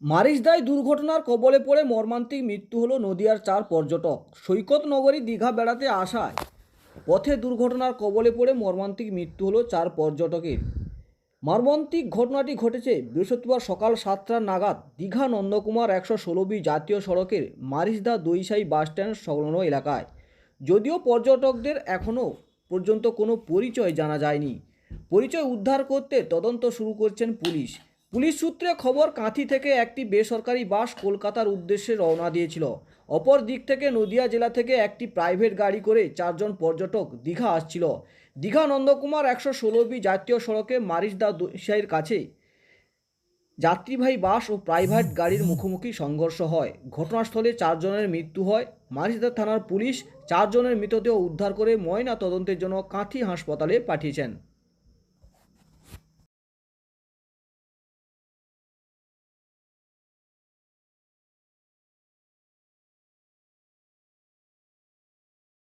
মারিচদায় দুর্ঘটনার কবলে পড়ে মর্মান্তিক মৃত্যু হলো নদিয়ার 4 পর্যটক। সৈকত নগরী দীঘা বেড়াতে আসায় পথে দুর্ঘটনার কবলে পড়ে মর্মান্তিক মৃত্যু হলো 4 পর্যটকের। মর্মান্তিক ঘটনাটি ঘটেছে বৃহস্পতিবার সকাল 7টা নাগাদ দীঘা নন্দকুমার 116B জাতীয় সড়কের মারিচদা দইসাই বাসস্ট্যান্ড সংলগ্ন এলাকায়। যদিও পর্যটকদের এখনও পর্যন্ত কোনো পরিচয় জানা যায়নি। পরিচয় উদ্ধার করতে তদন্ত শুরু করছেন পুলিশ। পুলিশ সূত্রে খবর, কাঁথি থেকে একটি বেসরকারি বাস কলকাতার উদ্দেশ্যে রওনা দিয়েছিল। অপর দিক থেকে নদিয়া জেলা থেকে একটি প্রাইভেট গাড়ি করে 4 জন পর্যটক দীঘা আসছিল। দীঘা নন্দকুমার 116B জাতীয় সড়কে মারিচদা দইসাইয়ের কাছে যাত্রীবাহী বাস ও প্রাইভেট গাড়ির মুখোমুখি সংঘর্ষ হয়। ঘটনাস্থলে 4 জনের মৃত্যু হয়। মারিচদা থানার পুলিশ 4 জনের মৃতদেহ উদ্ধার করে ময়না তদন্তের জন্য কাঁথি হাসপাতালে পাঠিয়েছেন।